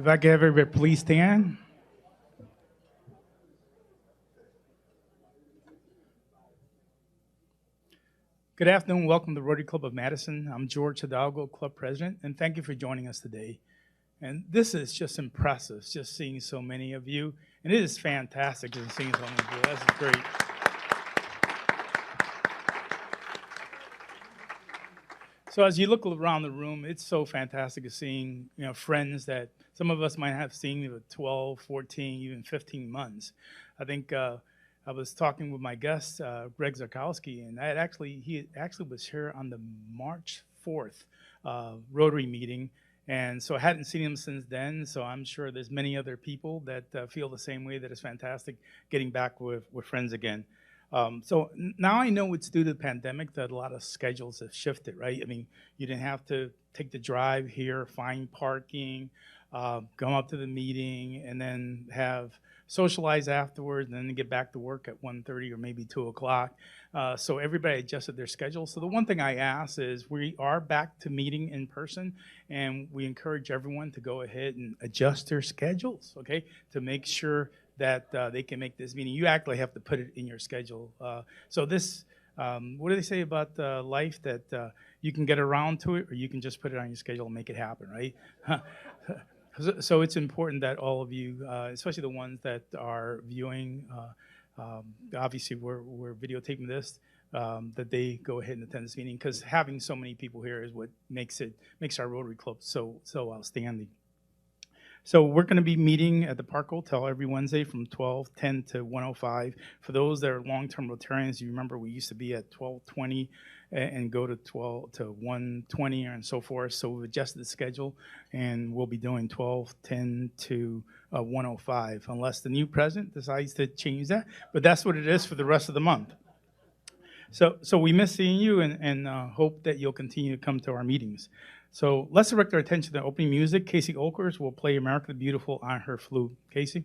If I could have everybody please stand. Good afternoon. Welcome to Rotary Club of Madison. I'm George Hidalgo, Club President, and thank you for joining us today. And this is just impressive, just seeing so many of you. And it is fantastic just seeing so many of you. That's great. So as you look around the room, it's so fantastic seeing, friends that some of us might have seen for 12, 14, even 15 months. I think I was talking with my guest, Greg Zarkowski, and he actually was here on the March 4th Rotary meeting. And so I hadn't seen him since then, so I'm sure there's many other people that feel the same way, that it's fantastic getting back with friends again. So now I know it's due to the pandemic that a lot of schedules have shifted, right? I mean, you didn't have to take the drive here, find parking, come up to the meeting, and then have socialize afterwards, and then get back to work at 1:30 or maybe 2 o'clock. So everybody adjusted their schedule. So the one thing I ask is we are back to meeting in person, and we encourage everyone to go ahead and adjust their schedules, okay, to make sure that they can make this meeting. You actually have to put it in your schedule. So this, what do they say about life? That you can get around to it, or you can just put it on your schedule and make it happen, right? So it's important that all of you, especially the ones that are viewing, obviously we're videotaping this, that they go ahead and attend this meeting, because having so many people here is what makes our Rotary Club so outstanding. So we're going to be meeting at the Park Hotel every Wednesday from 12:10 to 1:05. For those that are long-term Rotarians, you remember we used to be at 12:20 and go to 12 to 1:20 and so forth. So we've adjusted the schedule, and we'll be doing 12:10 to 1:05, unless the new president decides to change that. But that's what it is for the rest of the month. So we miss seeing you, and hope that you'll continue to come to our meetings. So let's direct our attention to opening music. Casey Olkers will play America the Beautiful on her flute. Casey?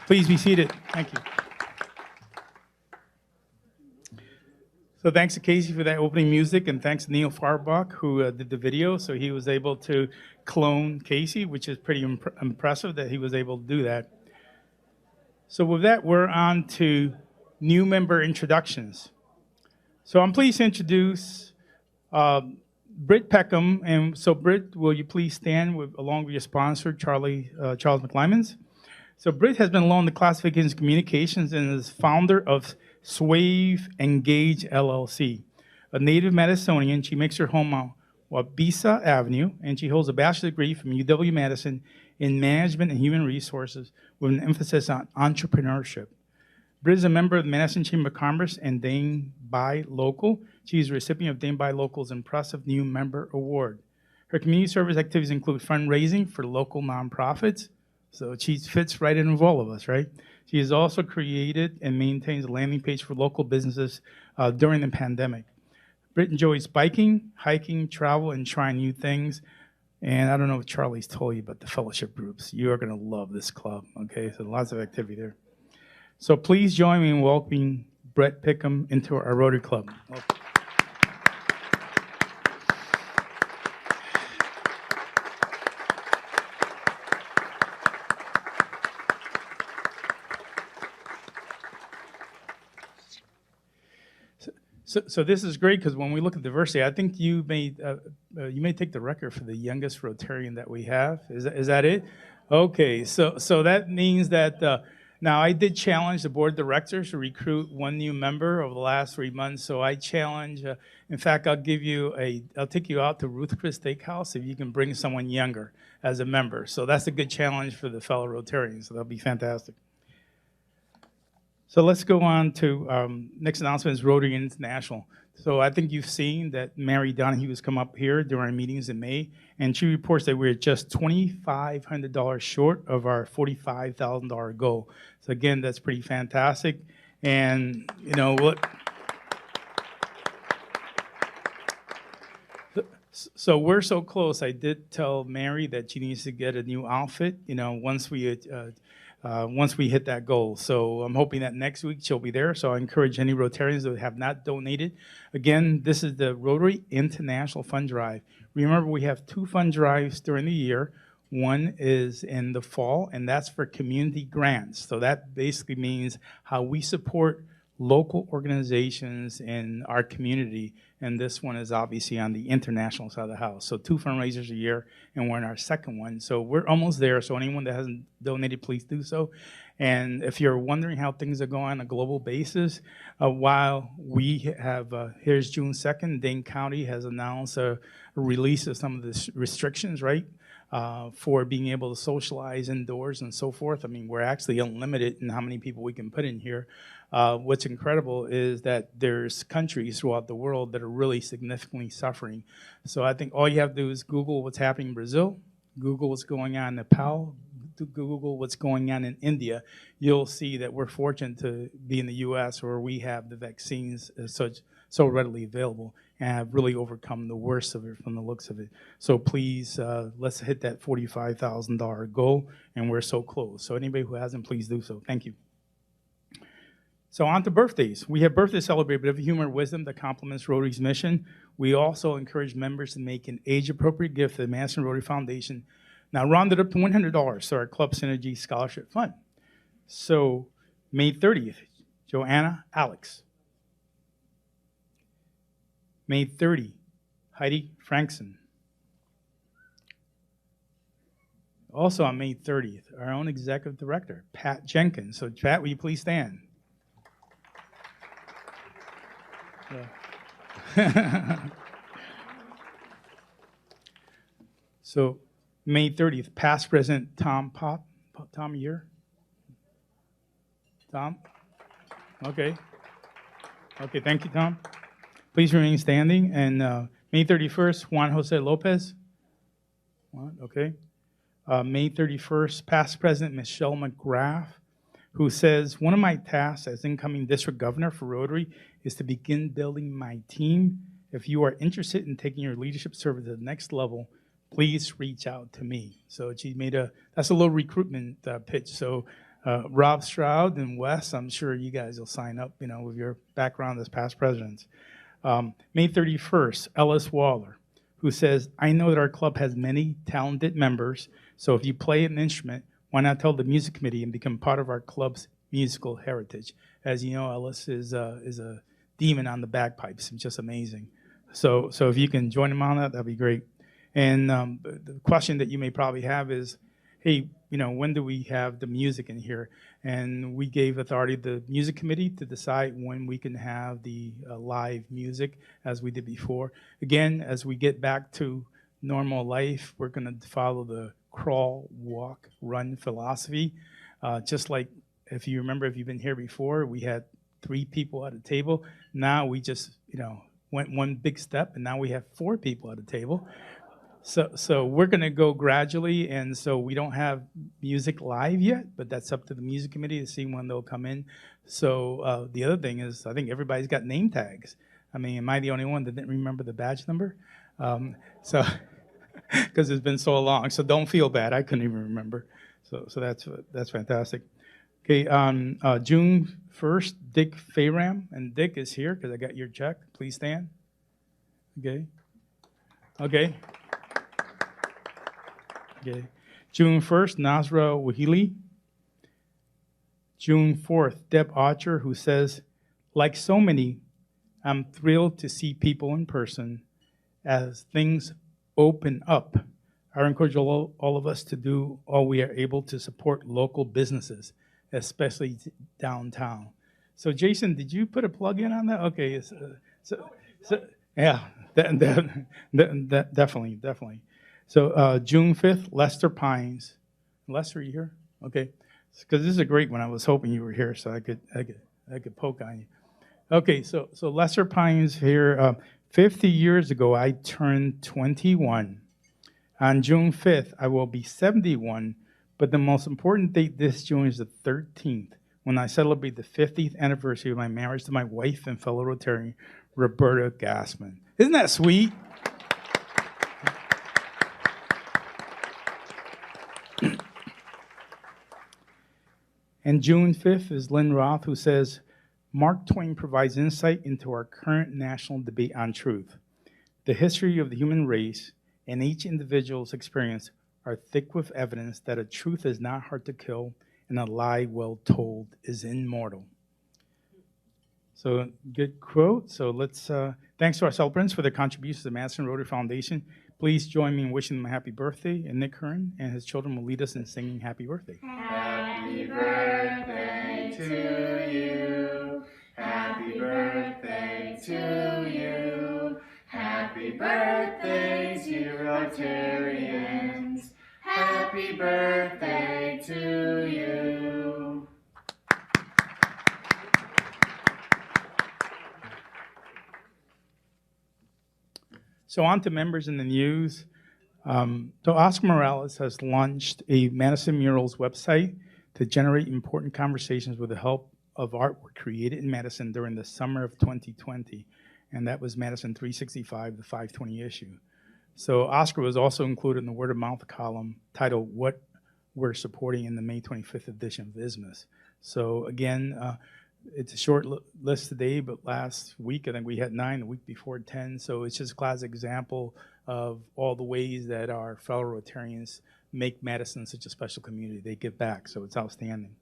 Please be seated. Thank you. So thanks to Casey for that opening music, and thanks to Neil Farbach, who did the video. So he was able to clone Casey, which is pretty impressive that he was able to do that. So with that, we're on to new member introductions. So I'm pleased to introduce Britt Pickham. And so Britt, will you please stand along with your sponsor, Charles McLymans? So Britt has been along the Classifications Communications and is founder of Swave Engage LLC. A native Madisonian, she makes her home on Wabisa Avenue, and she holds a bachelor's degree from UW-Madison in Management and Human Resources with an emphasis on entrepreneurship. Britt is a member of the Madison Chamber of Commerce and Dane Buy Local. She is a recipient of Dane Buy Local's Impressive New Member Award. Her community service activities include fundraising for local nonprofits. So she fits right in with all of us, right? She has also created and maintains a landing page for local businesses during the pandemic. Britt enjoys biking, hiking, travel, and trying new things. And I don't know if Charlie's told you about the fellowship groups. You are going to love this club, okay? So lots of activity there. So please join me in welcoming Britt Pickham into our Rotary Club. Welcome. So this is great because when we look at diversity, I think you may take the record for the youngest Rotarian that we have. Is that it? Okay, so that means that now I did challenge the board of directors to recruit one new member over the last 3 months. So I challenge. In fact, I'll take you out to Ruth Chris Steakhouse if you can bring someone younger as a member. So that's a good challenge for the fellow Rotarians. So that'll be fantastic. So let's go on to next announcement is Rotary International. So I think you've seen that Mary Donahue has come up here during our meetings in May, and she reports that we're just $2,500 short of our $45,000 goal. So again, that's pretty fantastic. And you know what? So we're so close. I did tell Mary that she needs to get a new outfit, you know, once we hit that goal. So I'm hoping that next week she'll be there. So I encourage any Rotarians that have not donated. Again, this is the Rotary International Fund Drive. Remember, we have 2 fund drives during the year. One is in the fall, and that's for community grants. So that basically means how we support local organizations in our community, and this one is obviously on the international side of the house. So 2 fundraisers a year, and we're in our second one. So we're almost there, so anyone that hasn't donated, please do so. And if you're wondering how things are going on a global basis, while we have, here's June 2nd, Dane County has announced a release of some of the restrictions, right? For being able to socialize indoors and so forth. I mean, we're actually unlimited in how many people we can put in here. What's incredible is that there's countries throughout the world that are really significantly suffering. So I think all you have to do is Google what's happening in Brazil, Google what's going on in Nepal, Google what's going on in India. You'll see that we're fortunate to be in the U.S. where we have the vaccines so readily available and have really overcome the worst of it from the looks of it. So please, let's hit that $45,000 goal, and we're so close. So anybody who hasn't, please do so. Thank you. So on to birthdays. We have birthdays celebrated, but of humor and wisdom that complements Rotary's mission. We also encourage members to make an age-appropriate gift to the Madison Rotary Foundation. Now rounded up to $100 to our Club Synergy Scholarship Fund. So May 30th, Joanna Alex. May 30, Heidi Frankson. Also on May 30th, our own executive director, Pat Jenkins. So Pat, will you please stand? So May 30th, past President Tom Pop. Tom, you here? Tom? Okay. Okay, thank you, Tom. Please remain standing. And May 31st, Juan Jose Lopez. Juan, okay. May 31st, past President Michelle McGrath, who says, one of my tasks as incoming district governor for Rotary is to begin building my team. If you are interested in taking your leadership service to the next level, please reach out to me. So she made that's a little recruitment pitch. So Rob Stroud and Wes, I'm sure you guys will sign up, you know, with your background as past presidents. May 31st, Ellis Waller, who says, I know that our club has many talented members, so if you play an instrument, why not tell the music committee and become part of our club's musical heritage? As you know, Ellis is a demon on the bagpipes. It's just amazing. So if you can join him on that, that'd be great. And the question that you may probably have is, hey, you know, when do we have the music in here? And we gave authority to the music committee to decide when we can have the live music as we did before. Again, as we get back to normal life, we're going to follow the crawl, walk, run philosophy. Just like if you remember, if you've been here before, we had 3 people at a table. Now we just, you know, went one big step, and now we have 4 people at a table. So we're going to go gradually, and so we don't have music live yet, but that's up to the music committee to see when they'll come in. So the other thing is, I think everybody's got name tags. I mean, am I the only one that didn't remember the badge number? So because it's been so long, so don't feel bad. I couldn't even remember. So that's fantastic. Okay, on June 1st, Dick Fayram, and Dick is here because I got your check. Please stand. Okay. Okay. Okay. June 1st, Nasra Wahili. June 4th, Deb Archer, who says, like so many, I'm thrilled to see people in person as things open up. I encourage all of us to do all we are able to support local businesses, especially downtown. So Jason, did you put a plug in on that? Okay, so yeah, definitely. So June 5th, Lester Pines. Lester, you here? Okay, because this is a great one. I was hoping you were here so I could poke on you. Okay, so Lester Pines here. 50 years ago, I turned 21. On June 5th, I will be 71, but the most important date this June is the 13th, when I celebrate the 50th anniversary of my marriage to my wife and fellow Rotarian, Roberta Gassman. Isn't that sweet? And June 5th is Lynn Roth, who says, Mark Twain provides insight into our current national debate on truth. The history of the human race and each individual's experience are thick with evidence that a truth is not hard to kill and a lie well told is immortal. So good quote. So let's, thanks to our celebrants for their contributions to the Madison Rotary Foundation. Please join me in wishing them a happy birthday, and Nick Curran and his children will lead us in singing happy birthday. Happy birthday to you. Happy birthday to you. Happy birthday, dear Rotarians. Happy birthday to you. So on to members in the news. So Oscar Morales has launched a Madison Murals website to generate important conversations with the help of artwork created in Madison during the summer of 2020. And that was Madison 365, the 520 issue. So Oscar was also included in the word of mouth column titled What We're Supporting in the May 25th edition of ISMUS. So again, it's a short list today, but last week I think we had 9, the week before 10. So it's just a classic example of all the ways that our fellow Rotarians make Madison such a special community. They give back, so it's outstanding.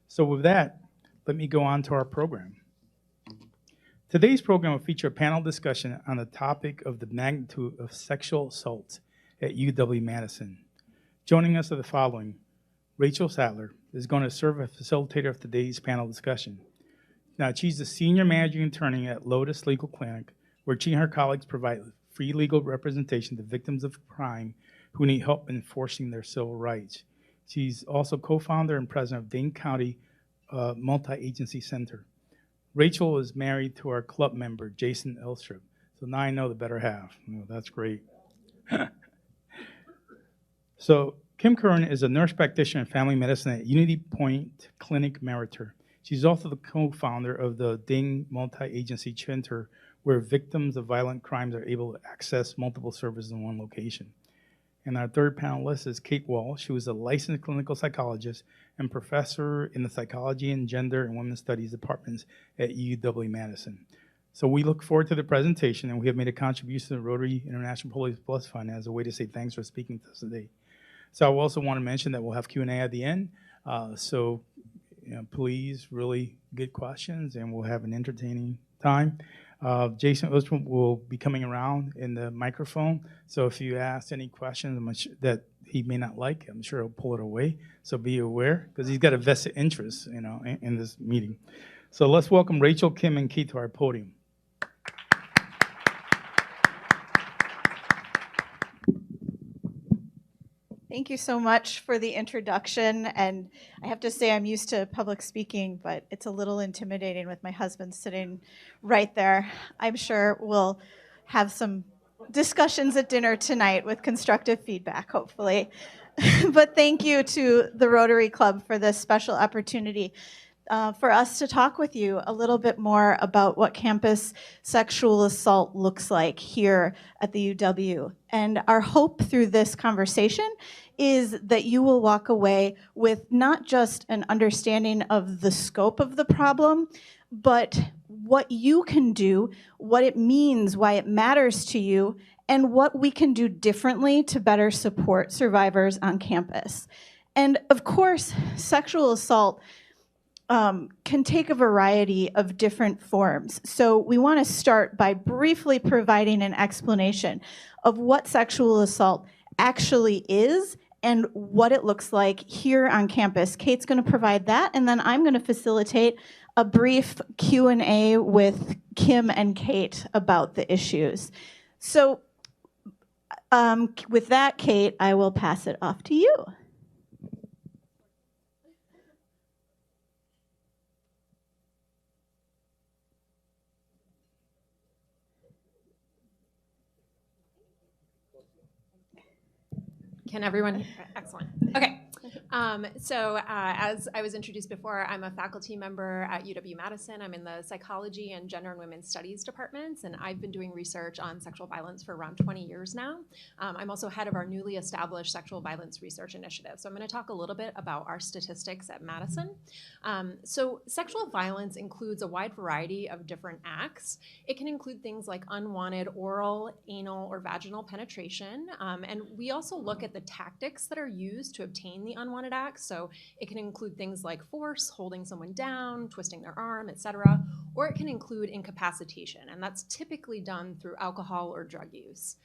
So with that, let me go on to our program. Today's program will feature a panel discussion on the topic of the magnitude of sexual assaults at UW-Madison. Joining us are the following. Rachel Sattler is going to serve as facilitator of today's panel discussion. Now, she's the senior managing attorney at Lotus Legal Clinic, where she and her colleagues provide free legal representation to victims of crime who need help enforcing their civil rights. She's also co-founder and president of Dane County Multi Agency Center. Rachel is married to our club member, Jason Elstrup. So now I know the better half. Oh, that's great. So Kim Curran is a nurse practitioner in family medicine at UnityPoint Clinic Meriter. She's also the co-founder of the Dane Multi Agency Center, where victims of violent crimes are able to access multiple services in one location. And our third panelist is Kate Walsh, who is a licensed clinical psychologist and professor in the Psychology and Gender and Women's Studies departments at UW-Madison. So we look forward to the presentation, and we have made a contribution to the Rotary International Police Plus Fund as a way to say thanks for speaking to us today. So I also want to mention that we'll have Q&A at the end. So please, really good questions, and we'll have an entertaining time. Jason will be coming around in the microphone. So if you ask any questions that he may not like, I'm sure he'll pull it away. So be aware, because he's got a vested interest, in this meeting. So let's welcome Rachel, Kim, and Kate to our podium. Thank you so much for the introduction, and I have to say I'm used to public speaking, but it's a little intimidating with my husband sitting right there. I'm sure we'll have some discussions at dinner tonight with constructive feedback, hopefully. But thank you to the Rotary Club for this special opportunity for us to talk with you a little bit more about what campus sexual assault looks like here at the UW. And our hope through this conversation is that you will walk away with not just an understanding of the scope of the problem, but what you can do, what it means, why it matters to you, and what we can do differently to better support survivors on campus. And of course, sexual assault can take a variety of different forms. So we want to start by briefly providing an explanation of what sexual assault actually is and what it looks like here on campus. Kate's going to provide that, and then I'm going to facilitate a brief Q&A with Kim and Kate about the issues. So with that, Kate, I will pass it off to you. Can everyone? Excellent. Okay. As I was introduced before, I'm a faculty member at UW-Madison. I'm in the Psychology and Gender and Women's Studies departments, and I've been doing research on sexual violence for around 20 years now. I'm also head of our newly established Sexual Violence Research Initiative. So I'm going to talk a little bit about our statistics at Madison. So sexual violence includes a wide variety of different acts. It can include things like unwanted oral, anal, or vaginal penetration. And we also look at the tactics that are used to obtain the unwanted acts. So it can include things like force, holding someone down, twisting their arm, etc. Or it can include incapacitation, and that's typically done through alcohol or drug use.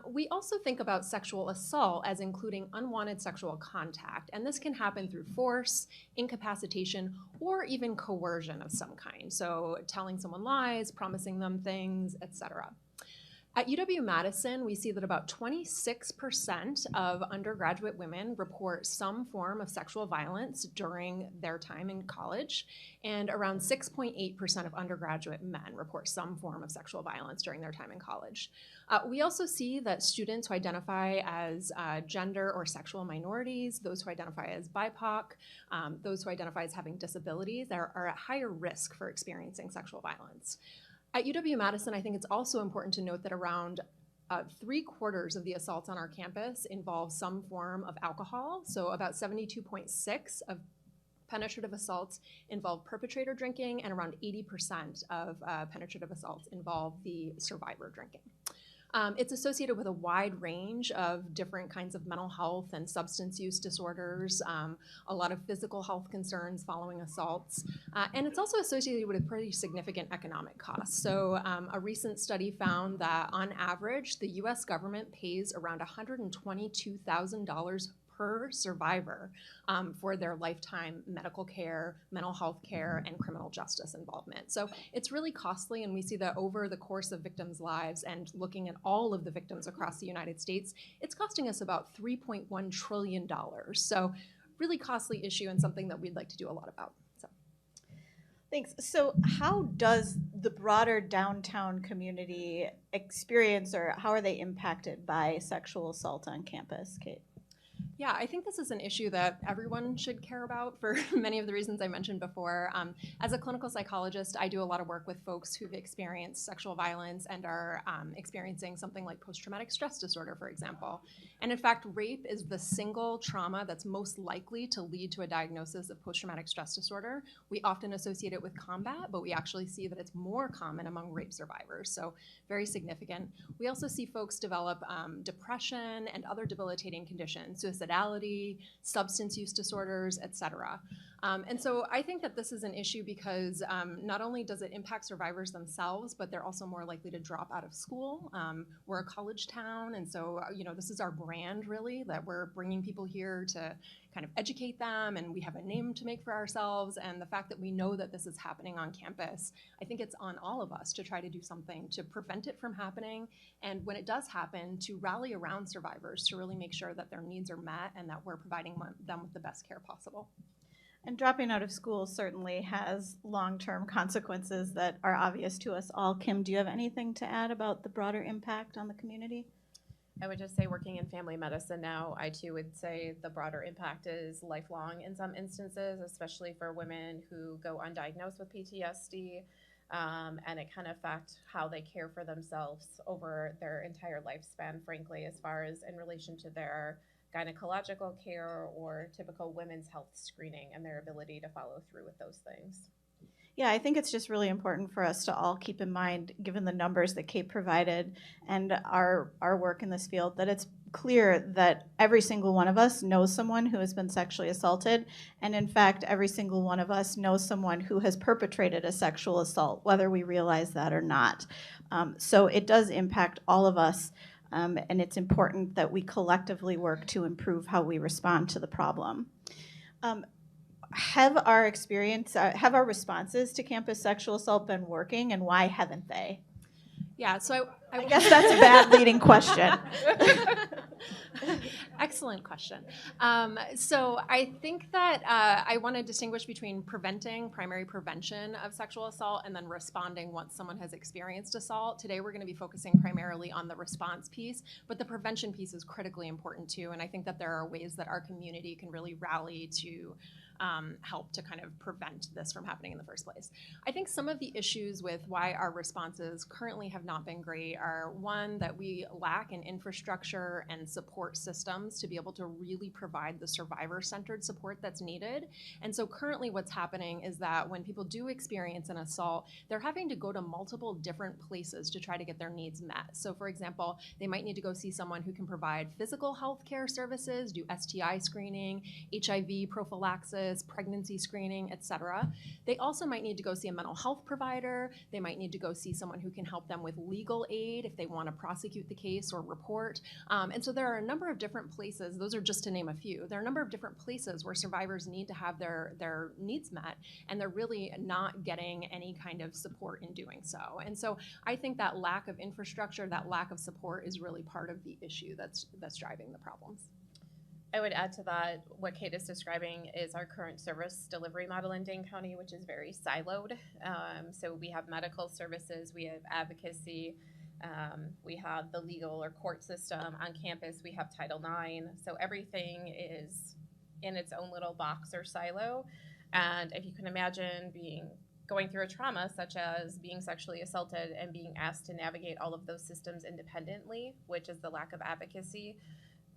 We also think about sexual assault as including unwanted sexual contact, and this can happen through force, incapacitation, or even coercion of some kind. So telling someone lies, promising them things, etc. At UW-Madison, we see that about 26% of undergraduate women report some form of sexual violence during their time in college, and around 6.8% of undergraduate men report some form of sexual violence during their time in college. We also see that students who identify as gender or sexual minorities, those who identify as BIPOC, those who identify as having disabilities are at higher risk for experiencing sexual violence. At UW-Madison, I think it's also important to note that around 3/4 of the assaults on our campus involve some form of alcohol. So about 72.6% of penetrative assaults involve perpetrator drinking, and around 80% of penetrative assaults involve the survivor drinking. It's associated with a wide range of different kinds of mental health and substance use disorders, a lot of physical health concerns following assaults, and it's also associated with a pretty significant economic cost. So a recent study found that on average, the US government pays around $122,000 per survivor for their lifetime medical care, mental health care, and criminal justice involvement. So it's really costly, and we see that over the course of victims' lives and looking at all of the victims across the United States, it's costing us about $3.1 trillion. So really costly issue and something that we'd like to do a lot about. So. Thanks. So how does the broader downtown community experience, or how are they impacted by sexual assault on campus, Kate? Yeah, I think this is an issue that everyone should care about for many of the reasons I mentioned before. As a clinical psychologist, I do a lot of work with folks who've experienced sexual violence and are experiencing something like post-traumatic stress disorder, for example. And in fact, rape is the single trauma that's most likely to lead to a diagnosis of post-traumatic stress disorder. We often associate it with combat, but we actually see that it's more common among rape survivors, so very significant. We also see folks develop depression and other debilitating conditions, suicidality, substance use disorders, etc. And so I think that this is an issue because not only does it impact survivors themselves, but they're also more likely to drop out of school. We're a college town, and so this is our brand, really, that we're bringing people here to kind of educate them, and we have a name to make for ourselves. And the fact that we know that this is happening on campus, I think it's on all of us to try to do something to prevent it from happening. And when it does happen, to rally around survivors to really make sure that their needs are met and that we're providing them with the best care possible. And dropping out of school certainly has long-term consequences that are obvious to us all. Kim, do you have anything to add about the broader impact on the community? I would just say, working in family medicine now, I too would say the broader impact is lifelong in some instances, especially for women who go undiagnosed with PTSD, and it can affect how they care for themselves over their entire lifespan, frankly, as far as in relation to their gynecological care or typical women's health screening and their ability to follow through with those things. Yeah, I think it's just really important for us to all keep in mind, given the numbers that Kate provided and our work in this field, that it's clear that every single one of us knows someone who has been sexually assaulted, and in fact, every single one of us knows someone who has perpetrated a sexual assault, whether we realize that or not. So it does impact all of us, and it's important that we collectively work to improve how we respond to the problem. Have our responses to campus sexual assault been working, and why haven't they? Yeah, so I guess that's a bad leading question. Excellent question. So I think that I want to distinguish between primary prevention of sexual assault, and then responding once someone has experienced assault. Today we're going to be focusing primarily on the response piece, but the prevention piece is critically important too, and I think that there are ways that our community can really rally to help to kind of prevent this from happening in the first place. I think some of the issues with why our responses currently have not been great are, one, that we lack an infrastructure and support systems to be able to really provide the survivor-centered support that's needed. And so currently what's happening is that when people do experience an assault, they're having to go to multiple different places to try to get their needs met. So for example, they might need to go see someone who can provide physical health care services, do STI screening, HIV prophylaxis, pregnancy screening, etc. They also might need to go see a mental health provider. They might need to go see someone who can help them with legal aid if they want to prosecute the case or report. And so there are a number of different places, those are just to name a few, there are a number of different places where survivors need to have their needs met, and they're really not getting any kind of support in doing so. And so I think that lack of infrastructure, that lack of support is really part of the issue that's driving the problems. I would add to that, what Kate is describing is our current service delivery model in Dane County, which is very siloed. So we have medical services, we have advocacy, we have the legal or court system on campus, we have Title IX. So everything is in its own little box or silo. And if you can imagine going through a trauma such as being sexually assaulted and being asked to navigate all of those systems independently, which is the lack of advocacy,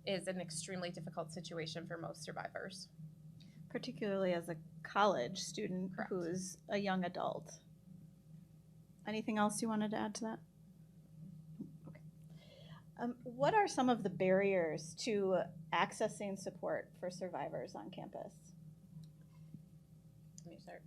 is an extremely difficult situation for most survivors. Particularly as a college student. Correct. Who's a young adult. Anything else you wanted to add to that? Okay. What are some of the barriers to accessing support for survivors on campus? Let me start.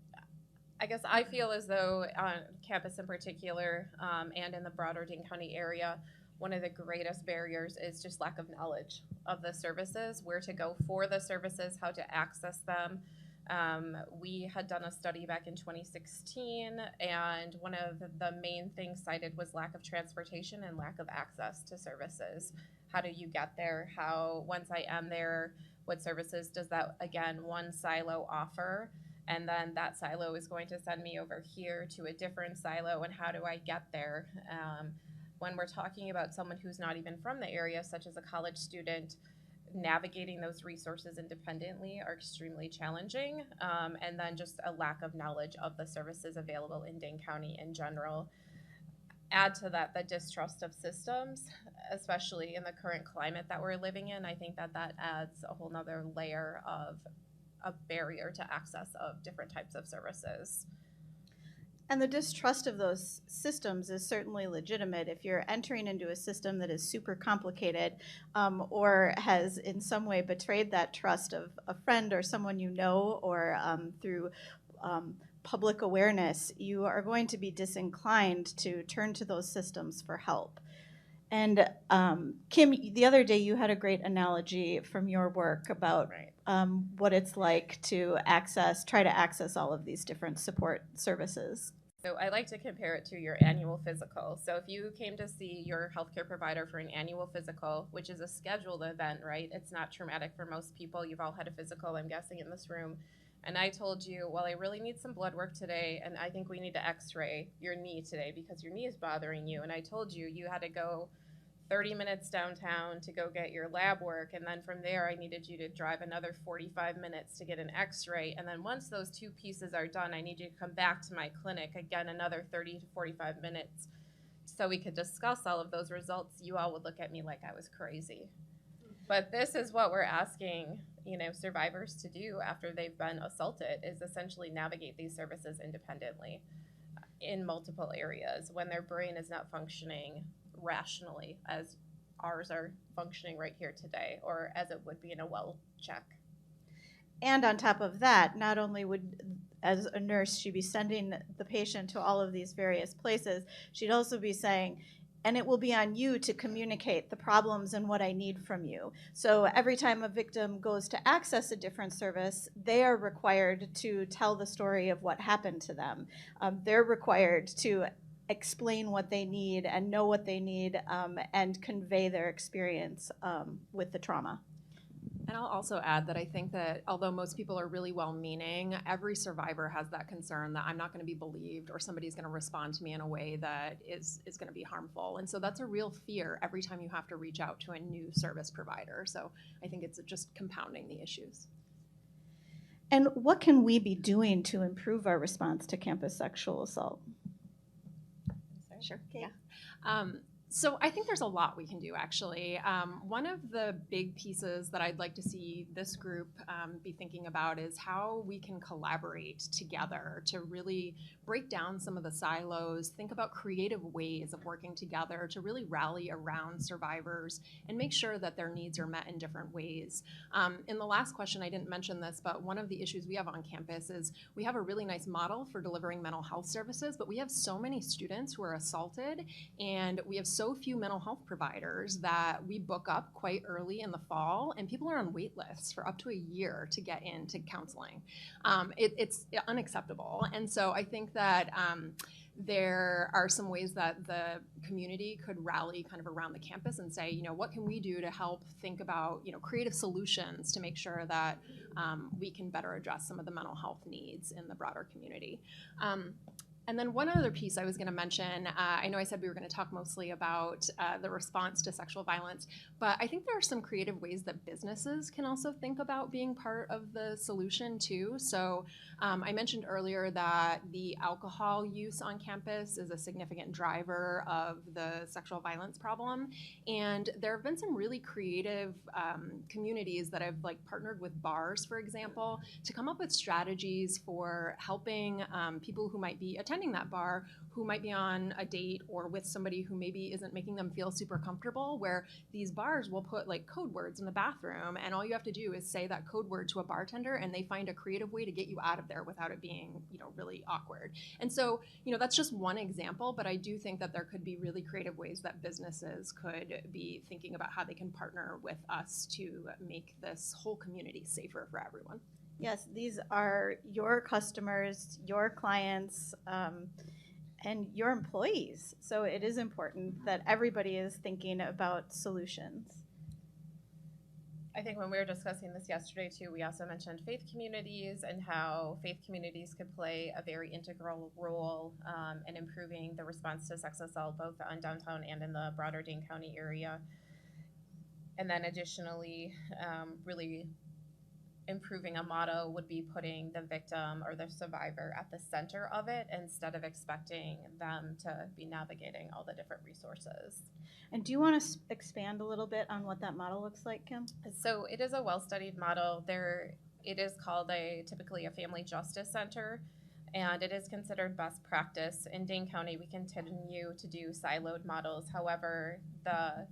I guess I feel as though on campus in particular, and in the broader Dane County area, one of the greatest barriers is just lack of knowledge of the services, where to go for the services, how to access them. We had done a study back in 2016, and one of the main things cited was lack of transportation and lack of access to services. How do you get there? Once I am there, what services does that, again, one silo offer? And then that silo is going to send me over here to a different silo, and how do I get there? When we're talking about someone who's not even from the area, such as a college student, navigating those resources independently are extremely challenging. And then just a lack of knowledge of the services available in Dane County in general. Add to that the distrust of systems, especially in the current climate that we're living in. I think that adds a whole nother layer of a barrier to access of different types of services. And the distrust of those systems is certainly legitimate. If you're entering into a system that is super complicated, or has in some way betrayed that trust of a friend or someone you know, or through public awareness, you are going to be disinclined to turn to those systems for help. And Kim, the other day you had a great analogy from your work about what it's like to try to access all of these different support services. So I like to compare it to your annual physical. So if you came to see your healthcare provider for an annual physical, which is a scheduled event, right? It's not traumatic for most people. You've all had a physical, I'm guessing, in this room. And I told you, well, I really need some blood work today, and I think we need to x-ray your knee today because your knee is bothering you. And I told you you had to go 30 minutes downtown to go get your lab work, and then from there I needed you to drive another 45 minutes to get an x-ray, and then once those two pieces are done, I need you to come back to my clinic again another 30 to 45 minutes so we could discuss all of those results. You all would look at me like I was crazy. But this is what we're asking, survivors to do after they've been assaulted, is essentially navigate these services independently in multiple areas when their brain is not functioning rationally as ours are functioning right here today, or as it would be in a well check. And on top of that, not only would, as a nurse, she be sending the patient to all of these various places, she'd also be saying, and it will be on you to communicate the problems and what I need from you. So every time a victim goes to access a different service, they are required to tell the story of what happened to them. They're required to explain what they need and know what they need, and convey their experience with the trauma. And I'll also add that I think that although most people are really well-meaning, every survivor has that concern that I'm not going to be believed or somebody's going to respond to me in a way that is going to be harmful. And so that's a real fear every time you have to reach out to a new service provider. So I think it's just compounding the issues. And what can we be doing to improve our response to campus sexual assault? Sure. Kate? Yeah. So I think there's a lot we can do, actually. One of the big pieces that I'd like to see this group be thinking about is how we can collaborate together to really break down some of the silos, think about creative ways of working together to really rally around survivors and make sure that their needs are met in different ways. In the last question, I didn't mention this, but one of the issues we have on campus is we have a really nice model for delivering mental health services, but we have so many students who are assaulted, and we have so few mental health providers that we book up quite early in the fall, and people are on wait lists for up to a year to get into counseling. It's unacceptable. And so I think that there are some ways that the community could rally kind of around the campus and say, what can we do to help think about, creative solutions to make sure that we can better address some of the mental health needs in the broader community. And then one other piece I was going to mention, I know I said we were going to talk mostly about the response to sexual violence, but I think there are some creative ways that businesses can also think about being part of the solution too. So I mentioned earlier that the alcohol use on campus is a significant driver of the sexual violence problem. And there have been some really creative communities that have partnered with bars, for example, to come up with strategies for helping people who might be attending that bar, who might be on a date or with somebody who maybe isn't making them feel super comfortable, where these bars will put code words in the bathroom, and all you have to do is say that code word to a bartender, and they find a creative way to get you out of there without it being, really awkward. And so, that's just one example, but I do think that there could be really creative ways that businesses could be thinking about how they can partner with us to make this whole community safer for everyone. Yes, these are your customers, your clients, and your employees. So it is important that everybody is thinking about solutions. I think when we were discussing this yesterday too, we also mentioned faith communities and how faith communities could play a very integral role in improving the response to sex assault, both on downtown and in the broader Dane County area. And then additionally, really improving a model would be putting the victim or the survivor at the center of it instead of expecting them to be navigating all the different resources. And do you want to expand a little bit on what that model looks like, Kim? So it is a well-studied model. It is called typically a family justice center, and it is considered best practice. In Dane County, we continue to do siloed models. However, the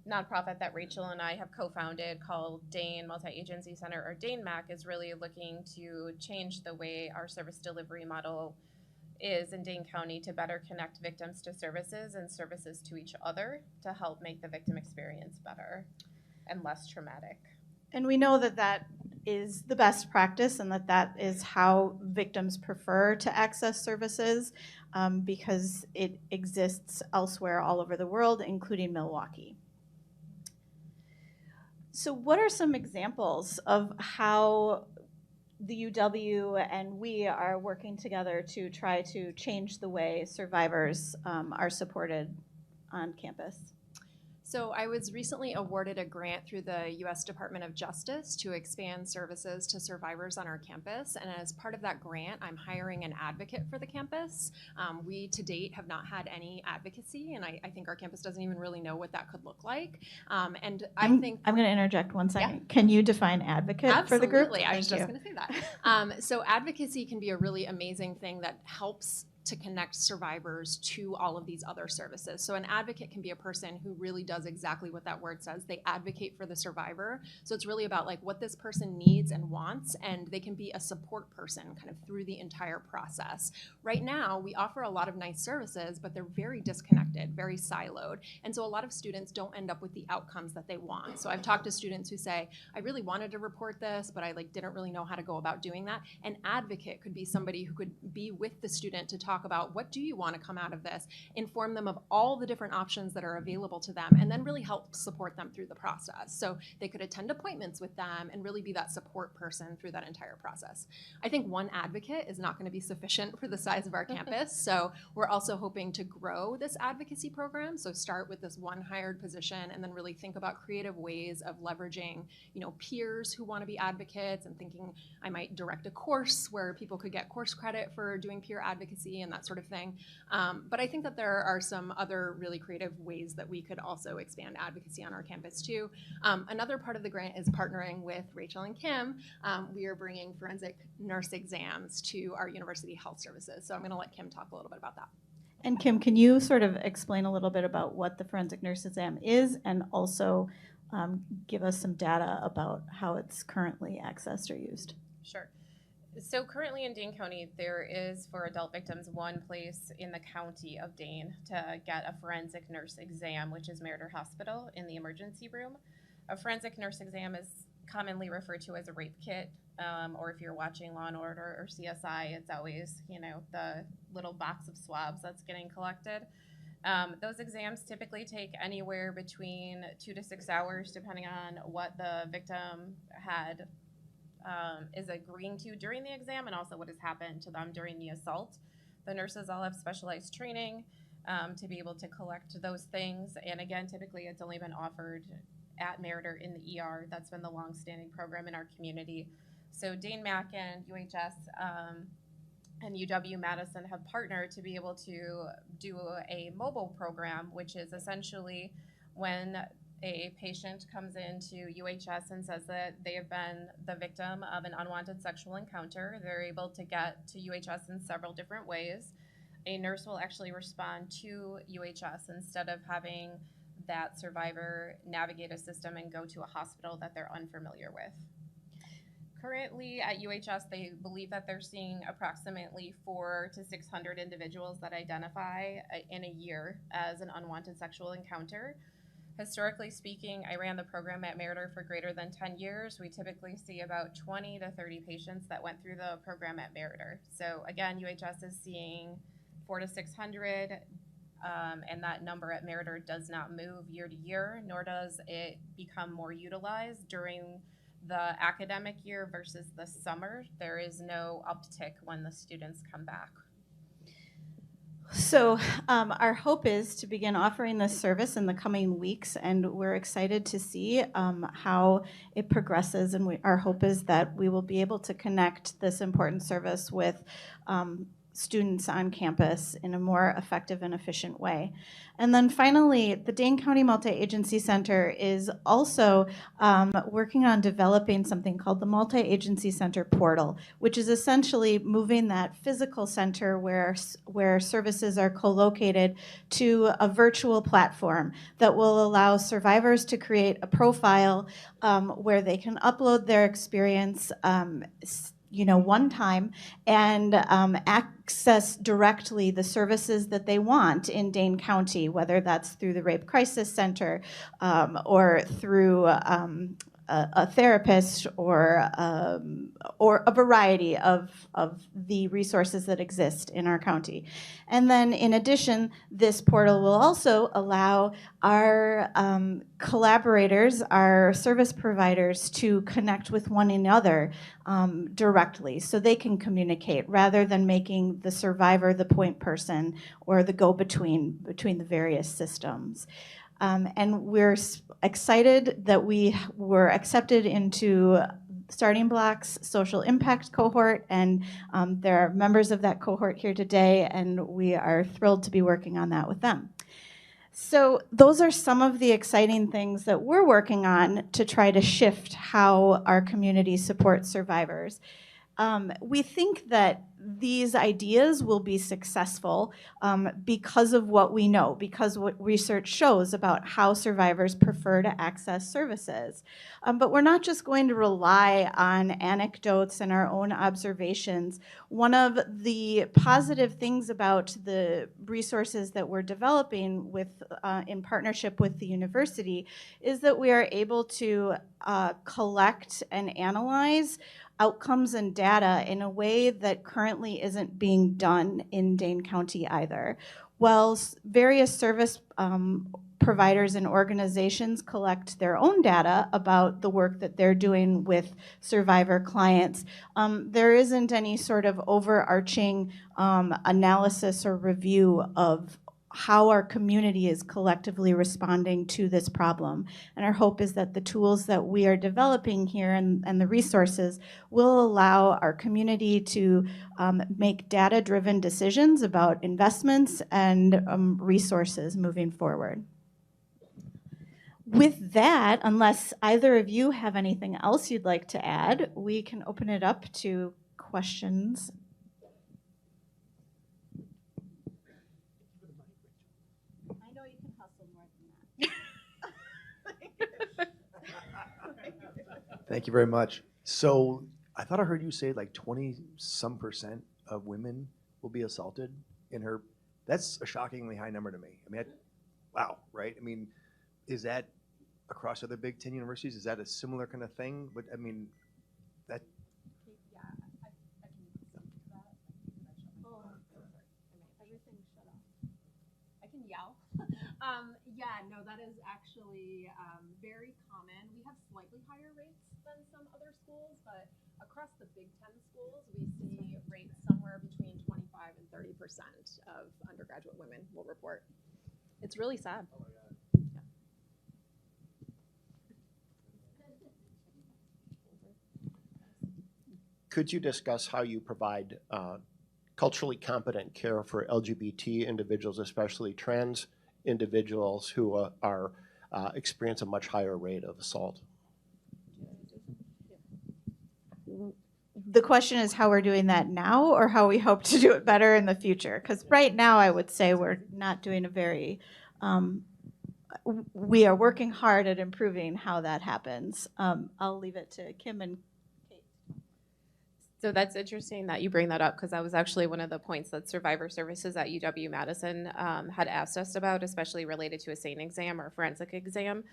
nonprofit that Rachel and I have co-founded called Dane Multi Agency Center, or DaneMAC, is really looking to change the way our service delivery model is in Dane County to better connect victims to services and services to each other to help make the victim experience better and less traumatic. And we know that that is the best practice and that is how victims prefer to access services because it exists elsewhere all over the world, including Milwaukee. So what are some examples of how the UW and we are working together to try to change the way survivors are supported on campus? So I was recently awarded a grant through the U.S. Department of Justice to expand services to survivors on our campus. And as part of that grant, I'm hiring an advocate for the campus. We, to date, have not had any advocacy, and I think our campus doesn't even really know what that could look like. And I'm think going to interject one second. Yeah. Can you define advocate for the group? Absolutely. I was Thank just you. going to say that. So advocacy can be a really amazing thing that helps to connect survivors to all of these other services. So an advocate can be a person who really does exactly what that word says. They advocate for the survivor. So it's really about like what this person needs and wants, and they can be a support person kind of through the entire process. Right now, we offer a lot of nice services, but they're very disconnected, very siloed. And so a lot of students don't end up with the outcomes that they want. So I've talked to students who say, I really wanted to report this, but I didn't really know how to go about doing that. An advocate could be somebody who could be with the student to talk about what do you want to come out of this, inform them of all the different options that are available to them, and then really help support them through the process. So they could attend appointments with them and really be that support person through that entire process. I think one advocate is not going to be sufficient for the size of our campus, so we're also hoping to grow this advocacy program. So start with this one hired position and then really think about creative ways of leveraging, peers who want to be advocates, and thinking I might direct a course where people could get course credit for doing peer advocacy and that sort of thing. But I think that there are some other really creative ways that we could also expand advocacy on our campus too. Another part of the grant is partnering with Rachel and Kim. We are bringing forensic nurse exams to our university health services. So I'm going to let Kim talk a little bit about that. And Kim, can you sort of explain a little bit about what the forensic nurse exam is, and also give us some data about how it's currently accessed or used? Sure. So currently in Dane County, there is for adult victims one place in the county of Dane to get a forensic nurse exam, which is Meriter Hospital in the emergency room. A forensic nurse exam is commonly referred to as a rape kit, or if you're watching Law & Order or CSI, it's always, the little box of swabs that's getting collected. Those exams typically take anywhere between 2 to 6 hours, depending on what the victim is agreeing to during the exam, and also what has happened to them during the assault. The nurses all have specialized training to be able to collect those things, and again, typically it's only been offered at Meriter in the ER. That's been the long-standing program in our community. So DaneMAC and UHS and UW-Madison have partnered to be able to do a mobile program, which is essentially when a patient comes into UHS and says that they have been the victim of an unwanted sexual encounter, they're able to get to UHS in several different ways. A nurse will actually respond to UHS instead of having that survivor navigate a system and go to a hospital that they're unfamiliar with. Currently at UHS, they believe that they're seeing approximately 400 to 600 individuals that identify in a year as an unwanted sexual encounter. Historically speaking, I ran the program at Meriter for greater than 10 years. We typically see about 20 to 30 patients that went through the program at Meriter. So again, UHS is seeing 400 to 600, and that number at Meriter does not move year to year, nor does it become more utilized during the academic year versus the summer. There is no uptick when the students come back. So our hope is to begin offering this service in the coming weeks, and we're excited to see how it progresses, and our hope is that we will be able to connect this important service with students on campus in a more effective and efficient way. And then finally, the Dane County Multi Agency Center is also working on developing something called the Multi Agency Center portal, which is essentially moving that physical center where services are co-located to a virtual platform that will allow survivors to create a profile where they can upload their experience one time and access directly the services that they want in Dane County, whether that's through the Rape Crisis Center or through a therapist or a variety of the resources that exist in our county. And then in addition, this portal will also allow our collaborators, our service providers, to connect with one another directly so they can communicate rather than making the survivor the point person or the go-between between the various systems. And we're excited that we were accepted into Starting Block's social impact cohort, and there are members of that cohort here today, and we are thrilled to be working on that with them. So those are some of the exciting things that we're working on to try to shift how our community supports survivors. We think that these ideas will be successful because of what we know, because what research shows about how survivors prefer to access services. But we're not just going to rely on anecdotes and our own observations. One of the positive things about the resources that we're developing with, in partnership with the university is that we are able to collect and analyze outcomes and data in a way that currently isn't being done in Dane County either. While various service providers and organizations collect their own data about the work that they're doing with survivor clients, there isn't any sort of overarching analysis or review of how our community is collectively responding to this problem. And our hope is that the tools that we are developing here and the resources will allow our community to make data-driven decisions about investments and resources moving forward. With that, unless either of you have anything else you'd like to add, we can open it up to questions. I know you can hustle more than that. Thank you very much. So I thought I heard you say like 20-some% of women will be assaulted in her. That's a shockingly high number to me. I mean, wow, right? I mean, is that across other Big Ten universities? Is that a similar kind of thing? But I mean, that. Yeah, I can speak to that. Everything shut off. I can yell. Yeah, no, that is actually very common. We have slightly higher rates than some other schools, but across the Big Ten schools, we see rates somewhere between 25 and 30% of undergraduate women will report. It's really sad. Oh my God. Could you discuss how you provide culturally competent care for LGBT individuals, especially trans individuals who are experience a much higher rate of assault? The question is how we're doing that now or how we hope to do it better in the future. Because right now I would say we're not doing a very, we are working hard at improving how that happens. I'll leave it to Kim and Kate. So that's interesting that you bring that up because that was actually one of the points that Survivor Services at UW-Madison had asked us about, especially related to a SANE exam or forensic exam.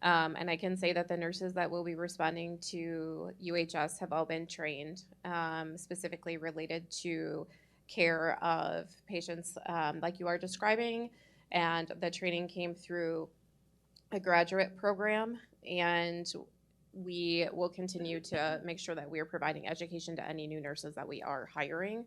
And I can say that the nurses that will be responding to UHS have all been trained, specifically related to care of patients like you are describing. And the training came through a graduate program, and we will continue to make sure that we are providing education to any new nurses that we are hiring.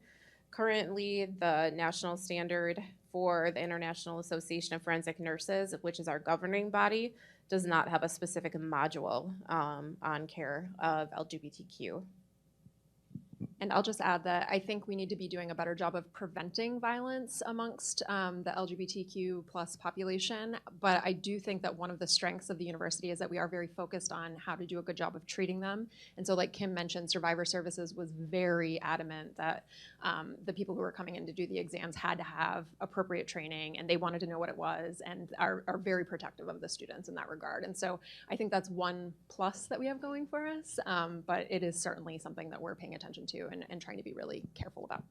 Currently, the national standard for the International Association of Forensic Nurses, which is our governing body, does not have a specific module on care of LGBTQ. And I'll just add that I think we need to be doing a better job of preventing violence amongst the LGBTQ plus population. But I do think that one of the strengths of the university is that we are very focused on how to do a good job of treating them. And so like Kim mentioned, Survivor Services was very adamant that the people who were coming in to do the exams had to have appropriate training, and they wanted to know what it was, and are very protective of the students in that regard. And so I think that's one plus that we have going for us. But it is certainly something that we're paying attention to and trying to be really careful about.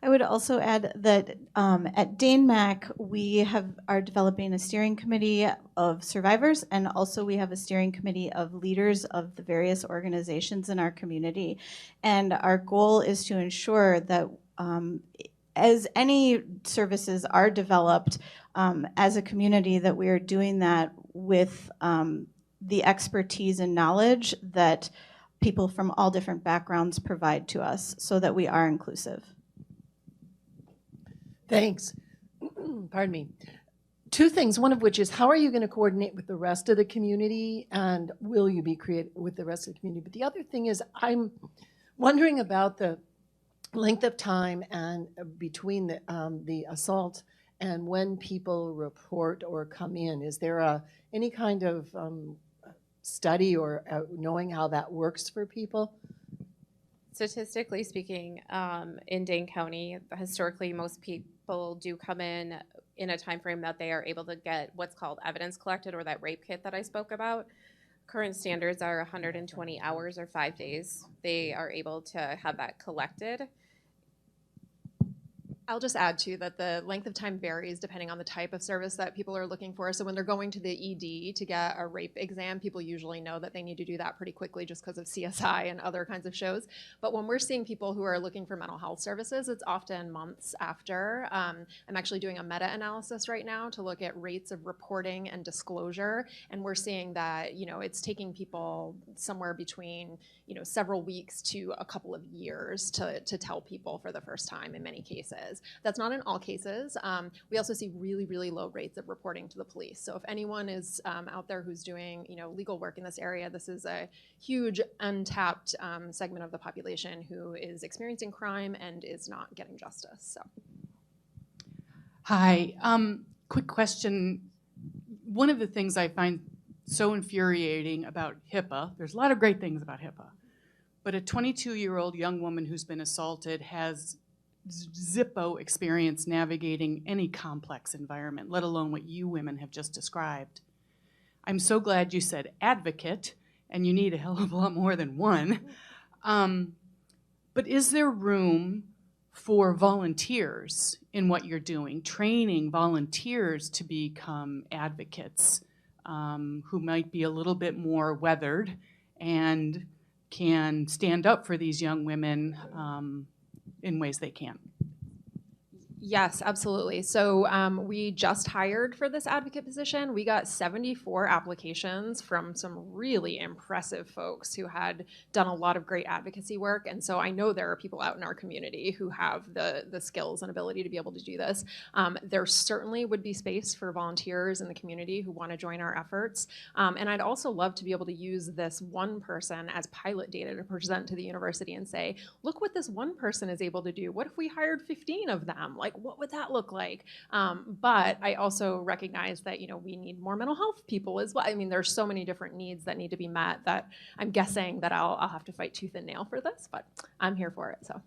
I would also add that at DaneMAC, we are developing a steering committee of survivors, and also we have a steering committee of leaders of the various organizations in our community. And our goal is to ensure that as any services are developed as a community, that we are doing that with the expertise and knowledge that people from all different backgrounds provide to us so that we are inclusive. Thanks. Pardon me. Two things, one of which is how are you going to coordinate with the rest of the community, and will you be creative with the rest of the community? But the other thing is I'm wondering about the length of time and between the assault and when people report or come in. Is there any kind of study or knowing how that works for people? Statistically speaking, in Dane County, historically, most people do come in a time frame that they are able to get what's called evidence collected, or that rape kit that I spoke about. Current standards are 120 hours or 5 days. They are able to have that collected. I'll just add too that the length of time varies depending on the type of service that people are looking for. So when they're going to the ED to get a rape exam, people usually know that they need to do that pretty quickly just because of CSI and other kinds of shows. But when we're seeing people who are looking for mental health services, it's often months after. I'm actually doing a meta-analysis right now to look at rates of reporting and disclosure, and we're seeing that, you know, it's taking people somewhere between, you know, several weeks to a couple of years to tell people for the first time in many cases. That's not in all cases. We also see really, really low rates of reporting to the police. So if anyone is out there who's doing, you know, legal work in this area, this is a huge untapped segment of the population who is experiencing crime and is not getting justice. So. Hi, quick question. One of the things I find so infuriating about HIPAA, there's a lot of great things about HIPAA, but a 22-year-old young woman who's been assaulted has zippo experience navigating any complex environment, let alone what you women have just described. I'm so glad you said advocate, and you need a hell of a lot more than one. But is there room for volunteers in what you're doing, training volunteers to become advocates who might be a little bit more weathered and can stand up for these young women in ways they can? Yes, absolutely. So we just hired for this advocate position. We got 74 applications from some really impressive folks who had done a lot of great advocacy work. And so I know there are people out in our community who have the skills and ability to be able to do this. There certainly would be space for volunteers in the community who want to join our efforts. And I'd also love to be able to use this one person as pilot data to present to the university and say, look what this one person is able to do. What if we hired 15 of them? Like, what would that look like? But I also recognize that, you know, we need more mental health people as well. I mean, there's so many different needs that need to be met that I'm guessing that I'll have to fight tooth and nail for this, but I'm here for it, so.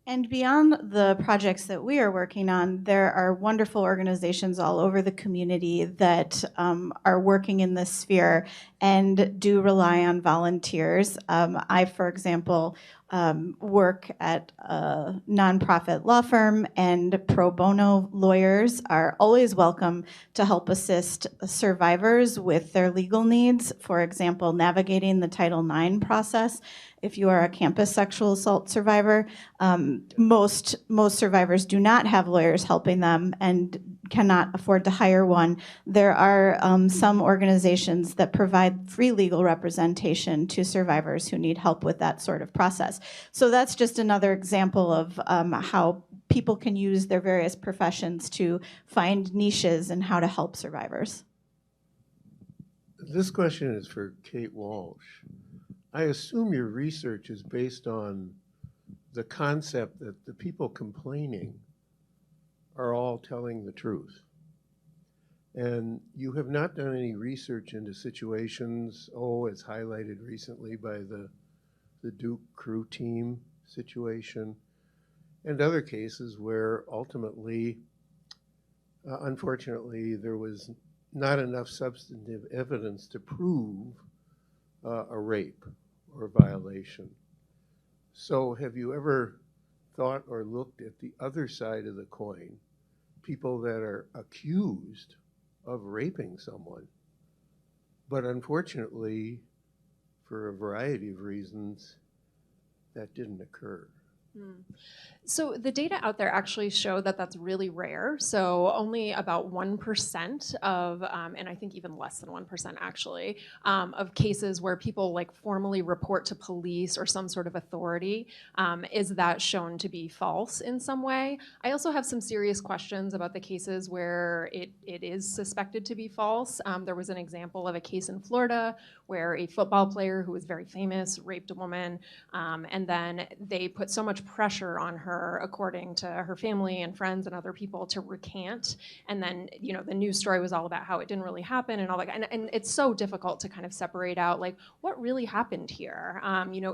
And beyond the projects that we are working on, there are wonderful organizations all over the community that are working in this sphere and do rely on volunteers. I, for example, work at a nonprofit law firm, and pro bono lawyers are always welcome to help assist survivors with their legal needs. For example, navigating the Title IX process. If you are a campus sexual assault survivor, most survivors do not have lawyers helping them and cannot afford to hire one. There are some organizations that provide free legal representation to survivors who need help with that sort of process. So that's just another example of how people can use their various professions to find niches and how to help survivors. This question is for Kate Walsh. I assume your research is based on the concept that the people complaining are all telling the truth. And you have not done any research into situations, as highlighted recently by the Duke crew team situation, and other cases where ultimately, unfortunately, there was not enough substantive evidence to prove a rape or violation. So have you ever thought or looked at the other side of the coin, people that are accused of raping someone, but unfortunately, for a variety of reasons, that didn't occur? So the data out there actually show that that's really rare. So only about 1% of, and I think even less than 1% actually, of cases where people like formally report to police or some sort of authority, is that shown to be false in some way. I also have some serious questions about the cases where it is suspected to be false. There was an example of a case in Florida where a football player who was very famous raped a woman, and then they put so much much pressure on her, according to her family and friends and other people, to recant. And then, the news story was all about how it didn't really happen and all that. And it's so difficult to kind of separate out, like, what really happened here?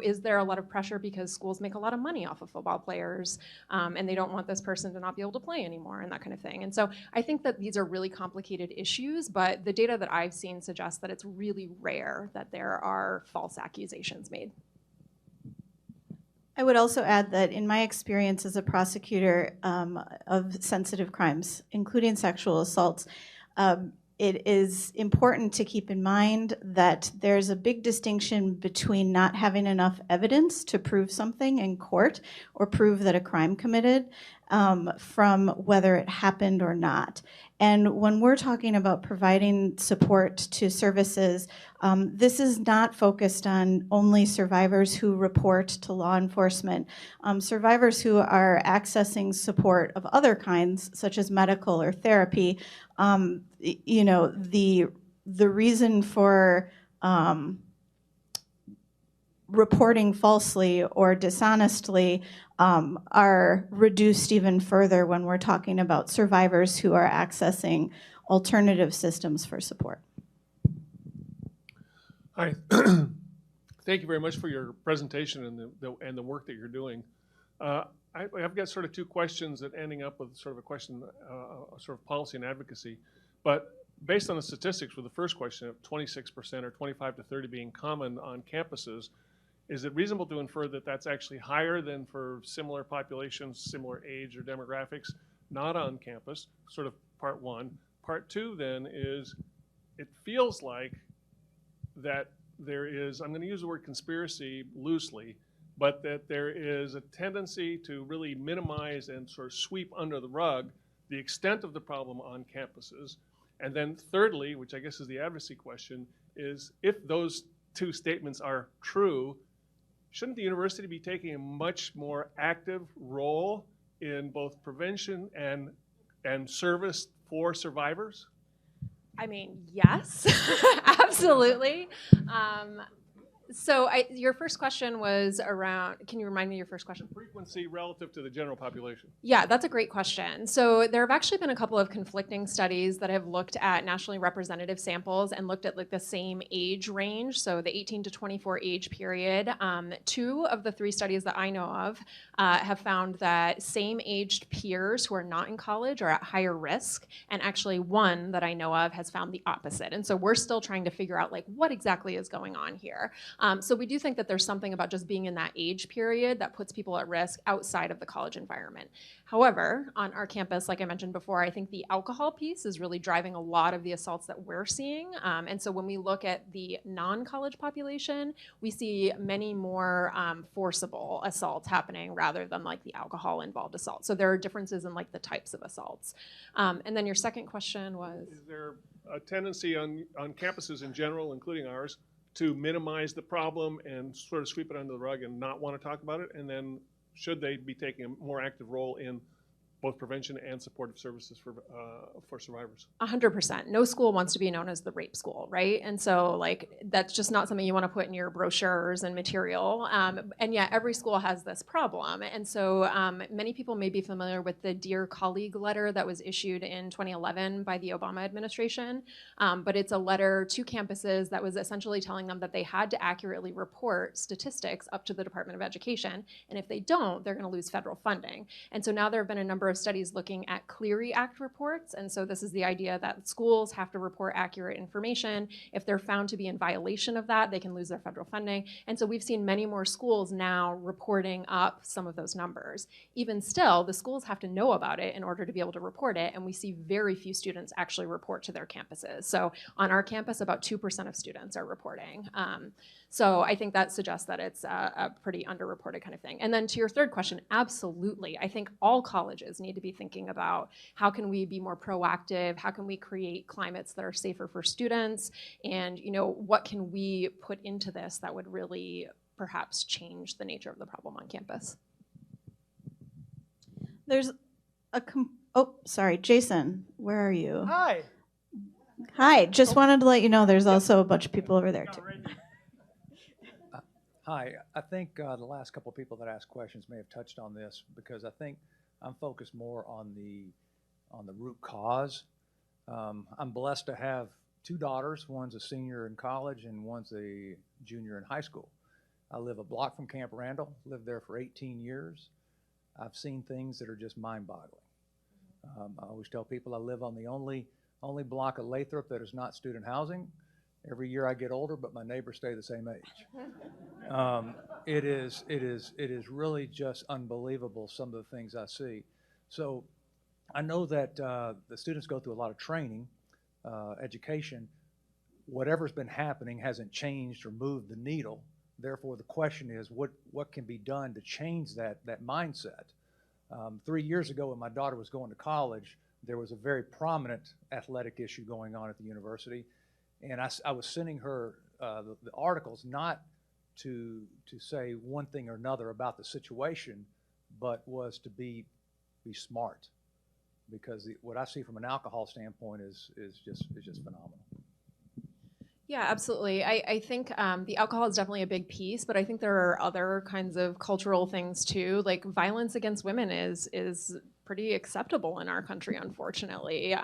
Is there a lot of pressure because schools make a lot of money off of football players, and they don't want this person to not be able to play anymore and that kind of thing. And so I think that these are really complicated issues, but the data that I've seen suggests that it's really rare that there are false accusations made. I would also add that in my experience as a prosecutor of sensitive crimes, including sexual assaults, it is important to keep in mind that there's a big distinction between not having enough evidence to prove something in court or prove that a crime committed from whether it happened or not. And when we're talking about providing support to services, this is not focused on only survivors who report to law enforcement. Survivors who are accessing support of other kinds, such as medical or therapy, the reason for reporting falsely or dishonestly are reduced even further when we're talking about survivors who are accessing alternative systems for support. Hi. Thank you very much for your presentation and the work that you're doing. I've got sort of two questions that ending up with sort of a question, sort of policy and advocacy. But based on the statistics with the first question of 26% or 25 to 30 being common on campuses, is it reasonable to infer that that's actually higher than for similar populations, similar age or demographics, not on campus? Sort of part one. Part two then is, it feels like that there is, I'm going to use the word conspiracy loosely, but that there is a tendency to really minimize and sort of sweep under the rug the extent of the problem on campuses. And then thirdly, which I guess is the advocacy question, is if those two statements are true, shouldn't the university be taking a much more active role in both prevention and service for survivors? I mean, yes, absolutely. So your first question was around, can you remind me your first question? Frequency relative to the general population. Yeah, that's a great question. So there have actually been a couple of conflicting studies that have looked at nationally representative samples and looked at like the same age range, so the 18 to 24 age period. 2 of the 3 studies that I know of have found that same-aged peers who are not in college are at higher risk, and actually 1 that I know of has found the opposite. And so we're still trying to figure out like what exactly is going on here. So we do think that there's something about just being in that age period that puts people at risk outside of the college environment. However, on our campus, like I mentioned before, I think the alcohol piece is really driving a lot of the assaults that we're seeing. And so when we look at the non-college population, we see many more forcible assaults happening rather than like the alcohol-involved assault. So there are differences in like the types of assaults. And then your second question was? Is there a tendency on campuses in general, including ours, to minimize the problem and sort of sweep it under the rug and not want to talk about it? And then should they be taking a more active role in both prevention and supportive services for survivors? 100%. No school wants to be known as the rape school, right? And so like that's just not something you want to put in your brochures and material. And yet every school has this problem. And so many people may be familiar with the Dear Colleague letter that was issued in 2011 by the Obama administration. But it's a letter to campuses that was essentially telling them that they had to accurately report statistics up to the Department of Education. And if they don't, they're going to lose federal funding. And so now there have been a number of studies looking at Clery Act reports. And so this is the idea that schools have to report accurate information. If they're found to be in violation of that, they can lose their federal funding. And so we've seen many more schools now reporting up some of those numbers. Even still, the schools have to know about it in order to be able to report it. And we see very few students actually report to their campuses. So on our campus, about 2% of students are reporting. So I think that suggests that it's a pretty underreported kind of thing. And then to your third question, absolutely. I think all colleges need to be thinking about how can we be more proactive? How can we create climates that are safer for students? And what can we put into this that would really perhaps change the nature of the problem on campus? There's a, oh, sorry, Jason, where are you? Hi. Hi, just wanted to let you know there's also a bunch of people over there too. Hi, I think the last couple of people that asked questions may have touched on this because I think I'm focused more on the root cause. I'm blessed to have two daughters. One's a senior in college and one's a junior in high school. I live a block from Camp Randall, lived there for 18 years. I've seen things that are just mind-boggling. I always tell people I live on the only block of Lathrop that is not student housing. Every year I get older, but my neighbors stay the same age. It is really just unbelievable, some of the things I see. So I know that the students go through a lot of training, education. Whatever's been happening hasn't changed or moved the needle. Therefore, the question is, what can be done to change that mindset? 3 years ago, when my daughter was going to college, there was a very prominent athletic issue going on at the university. And I was sending her the articles not to say one thing or another about the situation, but was to be smart, because what I see from an alcohol standpoint is just phenomenal. Yeah, absolutely. I think the alcohol is definitely a big piece, but I think there are other kinds of cultural things too. Like violence against women is pretty acceptable in our country, unfortunately.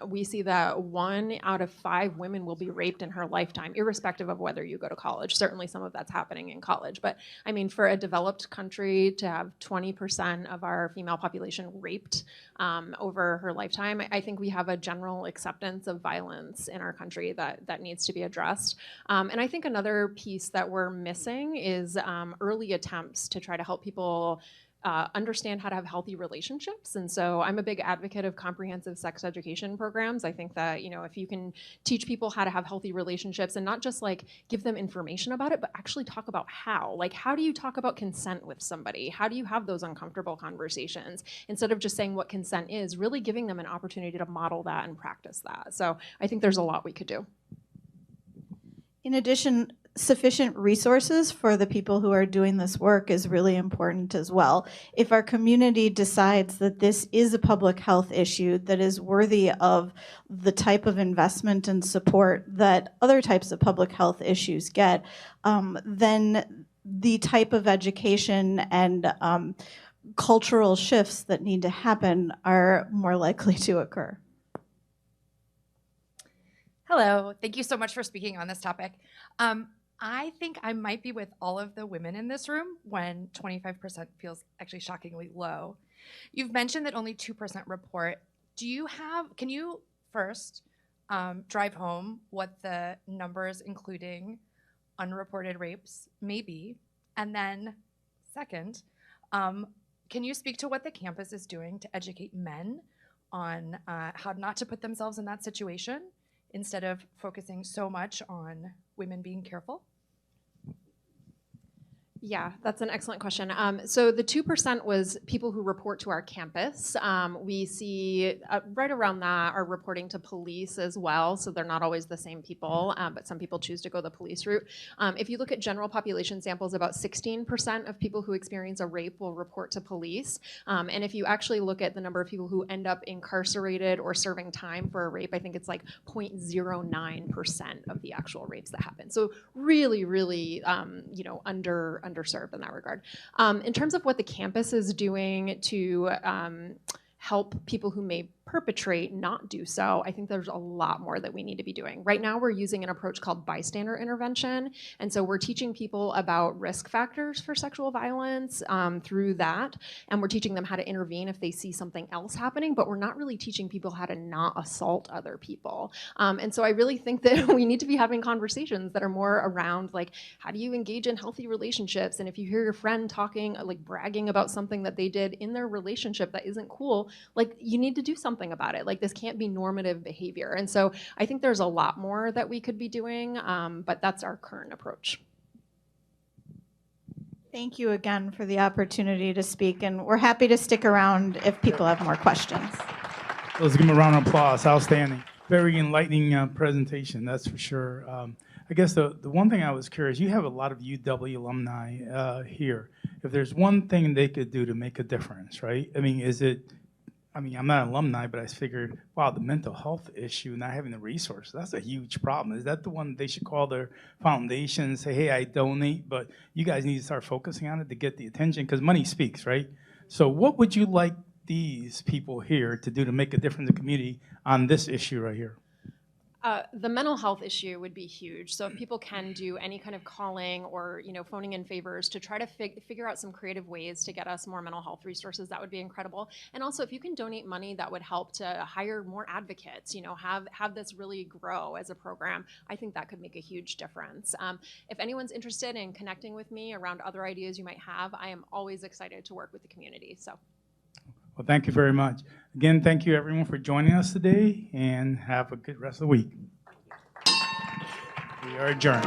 We see that 1 out of 5 women will be raped in her lifetime, irrespective of whether you go to college. Certainly some of that's happening in college. But I mean, for a developed country to have 20% of our female population raped over her lifetime, I think we have a general acceptance of violence in our country that needs to be addressed. And I think another piece that we're missing is early attempts to try to help people understand how to have healthy relationships. And so I'm a big advocate of comprehensive sex education programs. I think that, you know, if you can teach people how to have healthy relationships and not just like give them information about it, but actually talk about how. Like, how do you talk about consent with somebody? How do you have those uncomfortable conversations? Instead of just saying what consent is, really giving them an opportunity to model that and practice that. So I think there's a lot we could do. In addition, sufficient resources for the people who are doing this work is really important as well. If our community decides that this is a public health issue that is worthy of the type of investment and support that other types of public health issues get, then the type of education and cultural shifts that need to happen are more likely to occur. Hello, thank you so much for speaking on this topic. I think I might be with all of the women in this room when 25% feels actually shockingly low. You've mentioned that only 2% report. Can you first drive home what the numbers including unreported rapes may be? And then second, can you speak to what the campus is doing to educate men on how not to put themselves in that situation instead of focusing so much on women being careful? Yeah, that's an excellent question. So the 2% was people who report to our campus. We see right around that are reporting to police as well, so they're not always the same people, but some people choose to go the police route. If you look at general population samples, about 16% of people who experience a rape will report to police. And if you actually look at the number of people who end up incarcerated or serving time for a rape, I think it's like 0.09% of the actual rapes that happen. So really, really, underserved in that regard. In terms of what the campus is doing to help people who may perpetrate not do so, I think there's a lot more that we need to be doing. Right now we're using an approach called bystander intervention, and so we're teaching people about risk factors for sexual violence through that, and we're teaching them how to intervene if they see something else happening, but we're not really teaching people how to not assault other people. And so I really think that we need to be having conversations that are more around like, how do you engage in healthy relationships? And if you hear your friend talking, like bragging about something that they did in their relationship that isn't cool, like you need to do something about it. Like this can't be normative behavior. And so I think there's a lot more that we could be doing, but that's our current approach. Thank you again for the opportunity to speak, and we're happy to stick around if people have more questions. Let's give them a round of applause. Outstanding. Very enlightening presentation, that's for sure. I guess the one thing I was curious, you have a lot of UW alumni here. If there's one thing they could do to make a difference, right? I mean, I mean, I'm not an alumni, but I figured, wow, the mental health issue, not having the resources, that's a huge problem. Is that the one they should call their foundation and say, hey, I donate, but you guys need to start focusing on it to get the attention? Because money speaks, right? So what would you like these people here to do to make a difference in the community on this issue right here? The mental health issue would be huge. So if people can do any kind of calling or phoning in favors to try to figure out some creative ways to get us more mental health resources, that would be incredible. And also if you can donate money that would help to hire more advocates, have this really grow as a program, I think that could make a huge difference. If anyone's interested in connecting with me around other ideas you might have, I am always excited to work with the community. So. Well, thank you very much. Again, thank you everyone for joining us today, and have a good rest of the week. We are adjourned.